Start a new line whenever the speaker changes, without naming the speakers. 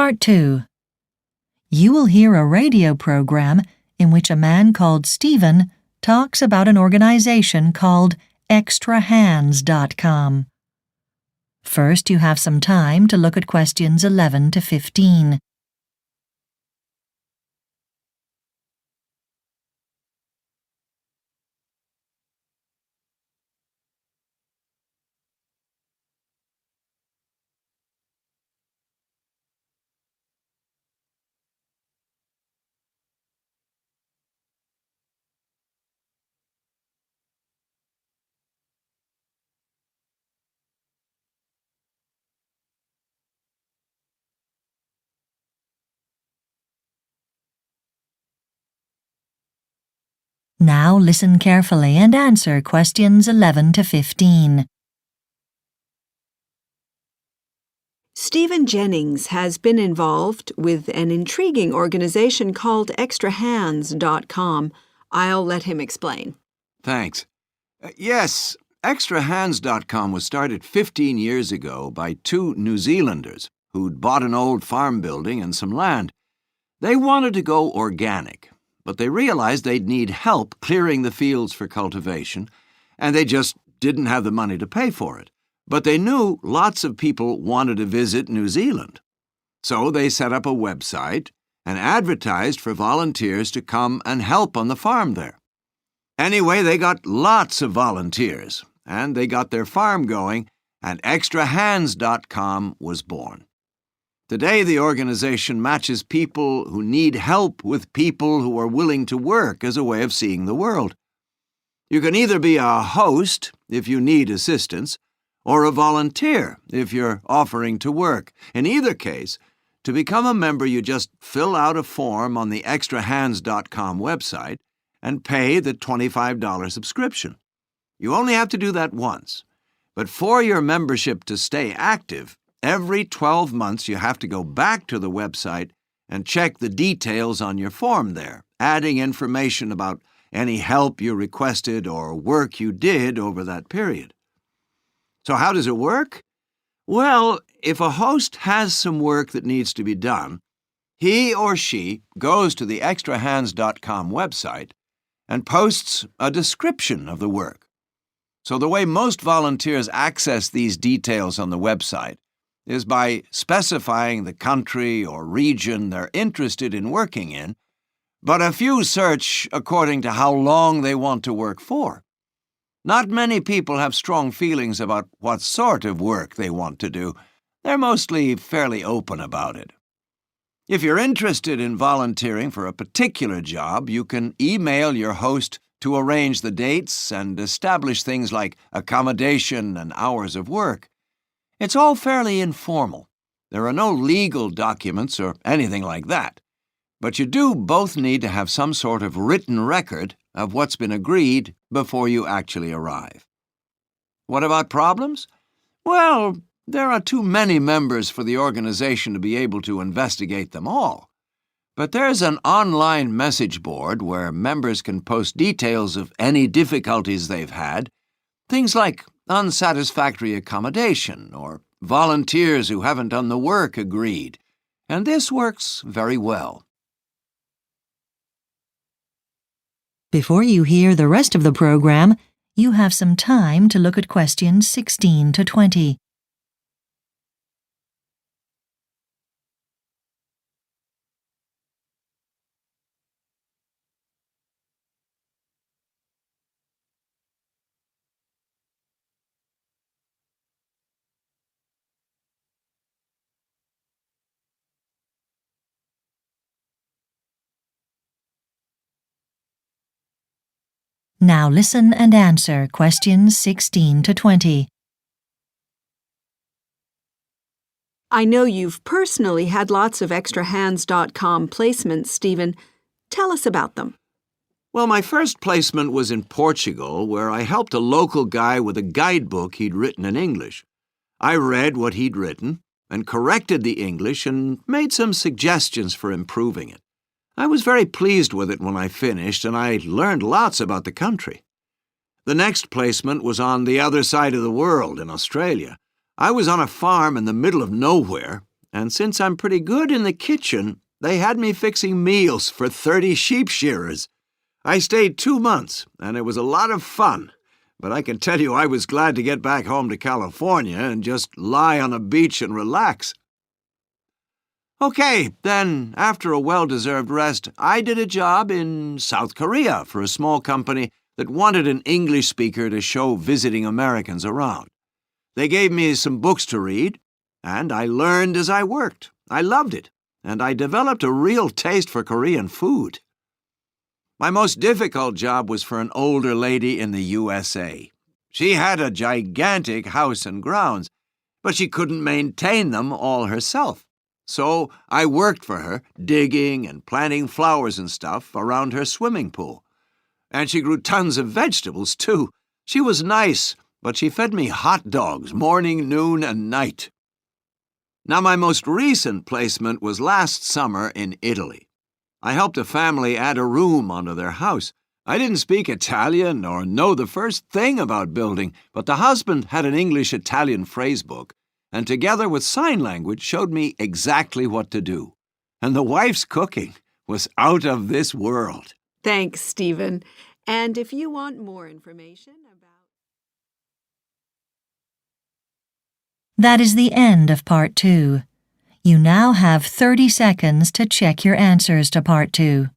Part 2. You will hear a radio program in which a man called Stephen talks about an organization called ExtraHands.com. First, you have some time to look at questions 11 to 15. Now listen carefully and answer questions 11 to 15.
Stephen Jennings has been involved with an intriguing organization called ExtraHands.com. I'll let him explain.
Thanks. Yes, ExtraHands.com was started 15 years ago by two New Zealanders who'd bought an old farm building and some land. They wanted to go organic, but they realized they'd need help clearing the fields for cultivation, and they just didn't have the money to pay for it. But they knew lots of people wanted to visit New Zealand. So they set up a website and advertised for volunteers to come and help on the farm there. Anyway, they got lots of volunteers, and they got their farm going, and ExtraHands.com was born. Today, the organization matches people who need help with people who are willing to work as a way of seeing the world. You can either be a host if you need assistance, or a volunteer if you're offering to work. In either case, to become a member, you just fill out a form on the ExtraHands.com website and pay the $25 subscription. You only have to do that once. But for your membership to stay active, every 12 months you have to go back to the website and check the details on your form there, adding information about any help you requested or work you did over that period. So how does it work? Well, if a host has some work that needs to be done, he or she goes to the ExtraHands.com website and posts a description of the work. So the way most volunteers access these details on the website is by specifying the country or region they're interested in working in, but a few search according to how long they want to work for. Not many people have strong feelings about what sort of work they want to do. They're mostly fairly open about it. If you're interested in volunteering for a particular job, you can email your host to arrange the dates and establish things like accommodation and hours of work. It's all fairly informal. There are no legal documents or anything like that. But you do both need to have some sort of written record of what's been agreed before you actually arrive. What about problems? Well, there are too many members for the organization to be able to investigate them all. But there's an online message board where members can post details of any difficulties they've had, things like unsatisfactory accommodation or volunteers who haven't done the work agreed, and this works very well.
Before you hear the rest of the program, you have some time to look at questions 16 to 20. Now listen and answer questions 16 to 20.
I know you've personally had lots of ExtraHands.com placements, Stephen. Tell us about them.
Well, my first placement was in Portugal, where I helped a local guy with a guidebook he'd written in English. I read what he'd written and corrected the English and made some suggestions for improving it. I was very pleased with it when I finished, and I learned lots about the country. The next placement was on the other side of the world, in Australia. I was on a farm in the middle of nowhere, and since I'm pretty good in the kitchen, they had me fixing meals for 30 sheep shearers. I stayed 2 months, and it was a lot of fun, but I can tell you I was glad to get back home to California and just lie on a beach and relax. Okay, then, after a well-deserved rest, I did a job in South Korea for a small company that wanted an English speaker to show visiting Americans around. They gave me some books to read, and I learned as I worked. I loved it, and I developed a real taste for Korean food. My most difficult job was for an older lady in the USA. She had a gigantic house and grounds, but she couldn't maintain them all herself. So I worked for her, digging and planting flowers and stuff around her swimming pool. And she grew tons of vegetables, too. She was nice, but she fed me hot dogs morning, noon, and night. Now, my most recent placement was last summer in Italy. I helped a family add a room onto their house. I didn't speak Italian or know the first thing about building, but the husband had an English-Italian phrase book, and together with sign language showed me exactly what to do. And the wife's cooking was out of this world.
Thanks, Stephen. And if you want more information about...
That is the end of Part 2. You now have 30 seconds to check your answers to Part 2.